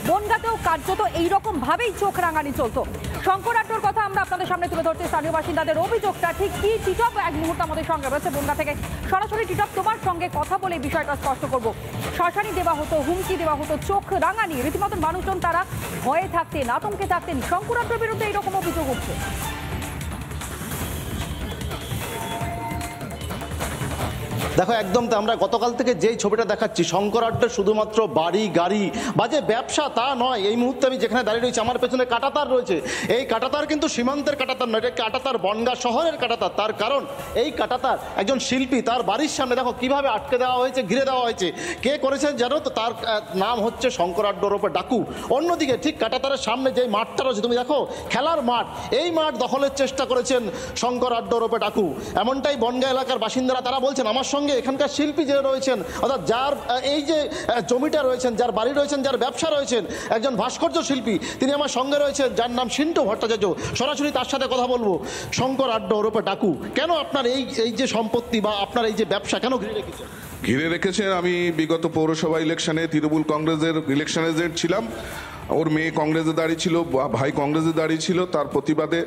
বনগাঁতেও কার্যত এইরকম ভাবেই চোখ রাঙানি চলতো। শঙ্কর আড্ডর কথা আমরা আপনাদের সামনে তুলে ধরতে, স্থানীয় বাসিন্দাদের অভিযোগটা ঠিক কি। টিটপ এক মুহূর্ত আমাদের সঙ্গে রয়েছে বনগাঁ থেকে সরাসরি। টিটপ, তোমার সঙ্গে কথা বলে বিষয়টা স্পষ্ট করবো। শ্মশানি দেওয়া হতো, হুমকি দেওয়া হতো, চোখ রাঙানি, রীতিমতন মানুষজন তারা ভয়ে থাকতেন, আতঙ্কে থাকতেন। শঙ্কর আড্ডর বিরুদ্ধে এইরকম অভিযোগ উঠছে। দেখো, একদম তো আমরা গতকাল থেকে যেই ছবিটা দেখাচ্ছি, শঙ্কর আড্ডা শুধুমাত্র বাড়ি গাড়ি বা যে ব্যবসা তা নয়। এই মুহূর্তে আমি যেখানে দাঁড়িয়ে রয়েছি, আমার পেছনে কাঁটাতার রয়েছে। এই কাঁটাতার কিন্তু সীমান্তের কাঁটাতার নয়, এটা কাঁটাতার বনগাঁ শহরের কাঁটাতার। তার কারণ এই কাঁটাতার একজন শিল্পী, তার বাড়ির সামনে দেখো কিভাবে আটকে দেওয়া হয়েছে, ঘিরে দেওয়া হয়েছে। কে করেছেন জানো তো? তার নাম হচ্ছে শঙ্কর আড্ডার ওপর ডাকু। অন্যদিকে ঠিক কাঁটাতারের সামনে যে মাঠটা রয়েছে, তুমি দেখো খেলার মাঠ, এই মাঠ দখলের চেষ্টা করেছেন শঙ্কর আড্ডার ওপর ডাকু। এমনটাই বনগাঁ এলাকার বাসিন্দারা তারা বলছেন। আমার সঙ্গে এখানকার শিল্পী যে রয়েছেন, অর্থাৎ যার এই যে জমিটা রয়েছেন, যার বাড়ি রয়েছেন, যার ব্যবসা রয়েছেন, একজন ভাস্কর্য শিল্পী, তিনি আমার সঙ্গে রয়েছেন, যার নাম সিন্টু ভট্টাচার্য। সরাসরি তার সাথে কথা বলবো। শঙ্কর আড্ডা ওরূপে ডাকু, কেন আপনার এই যে সম্পত্তি বা আপনার এই যে ব্যবসা কেন ঘিরে রেখেছেন? ঘিরে রেখেছেন, আমি বিগত পৌরসভা ইলেকশনে তৃণমূল কংগ্রেসের ইলেকশন এজেন্ট ছিলাম। ওর মেয়ে কংগ্রেসে দাঁড়িয়েছিল, ভাই কংগ্রেসে দাঁড়িয়েছিল। তার প্রতিবাদে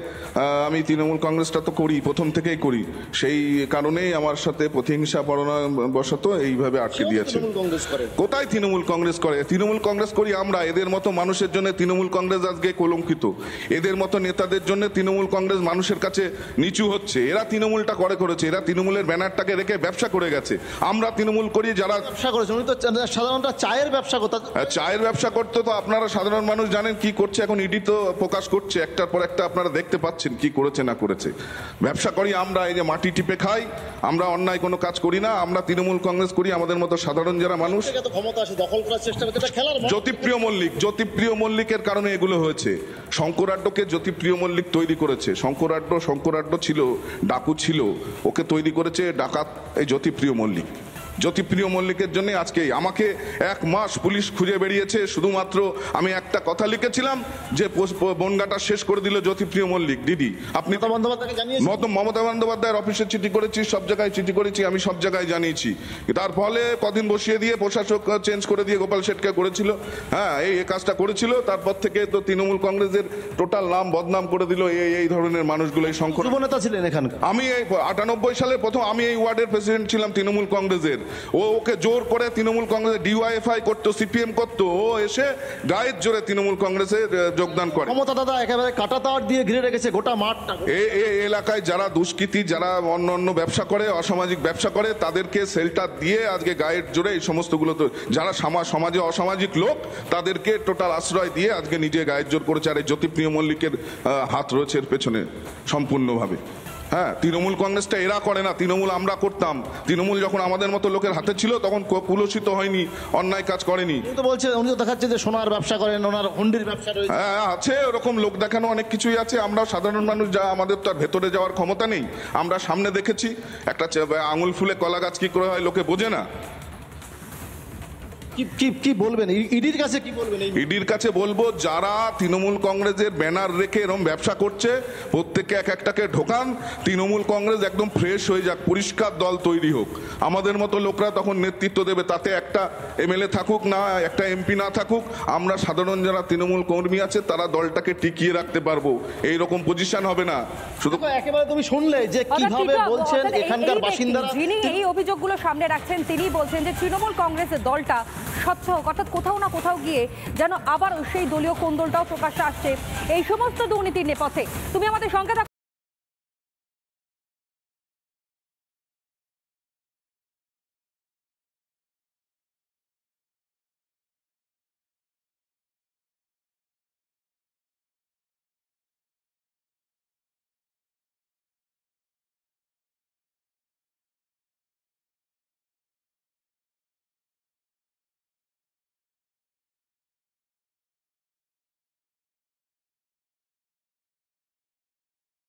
আমি তৃণমূল কংগ্রেসটা তো করি, প্রথম থেকেই করি। সেই কারণেই আমার সাথে প্রতিহিংসা বশত এইভাবে আটকে দিয়েছে। কোথায় তৃণমূল কংগ্রেস করে? তৃণমূল কংগ্রেস করি আমরা। এদের মতো মানুষের জন্য তৃণমূল কংগ্রেস আজকে কলঙ্কিত। এদের মতো নেতাদের জন্য তৃণমূল কংগ্রেস মানুষের কাছে নিচু হচ্ছে। এরা তৃণমূলটা করেছে, এরা তৃণমূলের ব্যানারটাকে রেখে ব্যবসা করে গেছে। আমরা তৃণমূল করি যারা ব্যবসা করেছে। উনি তো সাধারণত চায়ের ব্যবসা করতে, চায়ের ব্যবসা করতে। তো আপনারা সাধারণ মানুষ জানেন কি করছে। এখন ইডি তো প্রকাশ করছে একটার পর একটা, আপনারা দেখতে পাচ্ছেন কি করেছে না করেছে। ব্যবসা করি আমরা, এই যে মাটি টিপে খাই আমরা, অন্যায় কোনো কাজ করি না। আমরা তৃণমূল কংগ্রেস করি। আমাদের মতো সাধারণ যারা মানুষ, জ্যোতিপ্রিয় মল্লিকের কারণে এগুলো হয়েছে। শঙ্কর আড্ডকে জ্যোতিপ্রিয় মল্লিক তৈরি করেছে। শঙ্কর আড্ড ছিল, ডাকু ছিল, ওকে তৈরি করেছে ডাকাত এই জ্যোতিপ্রিয় মল্লিক। জ্যোতিপ্রিয় মল্লিকের জন্য আজকে আমাকে 1 মাস পুলিশ খুঁজে বেরিয়েছে। শুধুমাত্র আমি একটা কথা লিখেছিলাম যে বনগাঁটা শেষ করে দিল জ্যোতিপ্রিয় মল্লিক। দিদি, আপনি মমতা বন্দ্যোপাধ্যায়ের অফিসে চিঠি করেছি, সব জায়গায় চিঠি করেছি, আমি সব জায়গায় জানিয়েছি। তার ফলে কদিন বসিয়ে দিয়ে প্রশাসক চেঞ্জ করে দিয়ে গোপাল শেঠকে করেছিল। হ্যাঁ, এই কাজটা করেছিল। তারপর থেকে তো তৃণমূল কংগ্রেসের টোটাল নাম বদনাম করে দিল এই ধরনের মানুষগুলো। এই শঙ্কর নেতা ছিলেন এখানে। আমি এই 98 সালে প্রথম আমি এই ওয়ার্ডের প্রেসিডেন্ট ছিলাম তৃণমূল কংগ্রেসের। ওকে জোর করে তৃণমূল কংগ্রেসে ডিওয়াইএফআই করতো, সিপিএম করতো। ও এসে গায়ের জোরে তৃণমূল কংগ্রেসে যোগদান করে। মমতা দাদা একেবারে কাঁটাতার দিয়ে ঘিরে রেখেছে গোটা মাঠটা। এই এলাকায় যারা দুষ্কৃতী, যারা অন্য ব্যবসা করে, অসামাজিক ব্যবসা করে, তাদেরকে শেল্টার দিয়ে আজকে গায়ের জোরে এই সমস্তগুলো, তো যারা সমাজে অসামাজিক লোক তাদেরকে টোটাল আশ্রয় দিয়ে আজকে নিজে গায়ের জোর করেছে। আর এই জ্যোতিপ্রিয় মল্লিকের হাত রয়েছে এর পেছনে সম্পূর্ণভাবে। হ্যাঁ, তৃণমূল কংগ্রেসটা এরা করে না, তৃণমূল আমরা করতাম। তৃণমূল যখন আমাদের মতো লোকের হাতে ছিল তখন কুলসিত হয়নি, অন্যায় কাজ করেনি। উনি তো দেখাচ্ছে যে সোনার ব্যবসা করেন, ওনার হুন্ডির ব্যবসা রয়েছে। হ্যাঁ, আছে ওরকম লোক দেখানো অনেক কিছুই আছে। আমরা সাধারণ মানুষ, যা আমাদের তো আর ভেতরে যাওয়ার ক্ষমতা নেই। আমরা সামনে দেখেছি একটা আঙুল ফুলে কলা গাছ কি করে হয় লোকে বোঝে না। কি বলবেন ইডির কাছে? কি বলবেন ইডির কাছে? বলবো যারা তৃণমূল কংগ্রেসের ব্যানার রেখে এরকম ব্যবসা করছে প্রত্যেককে একটাকে ঢোকান। তৃণমূল কংগ্রেস একদম ফ্রেশ হয়ে যাক, পরিষ্কার দল তৈরি হোক। আমাদের মতো লোকরা তখন নেতৃত্ব দেবে। তাতে একটা এমএলএ থাকুক না, একটা এমপি না থাকুক, আমরা সাধারণ যারা তৃণমূল কর্মী আছে তারা দলটাকে টিকিয়ে রাখতে পারবো। এইরকম পজিশন হবে না। শুধু একেবারে তুমি শুনলে যে কিভাবে বলছেন এখানকার বাসিন্দারা। যিনি এই অভিযোগগুলো সামনে রাখছেন তিনি বলছেন যে তৃণমূল কংগ্রেসের দলটা স্বচ্ছ, অর্থাৎ কোথাও না কোথাও গিয়ে যেন আবার সেই দলীয় কোন্দলটাও প্রকাশ্যে আসছে এই সমস্ত দুর্নীতির নেপথ্যে। তুমি আমাদের সঙ্গে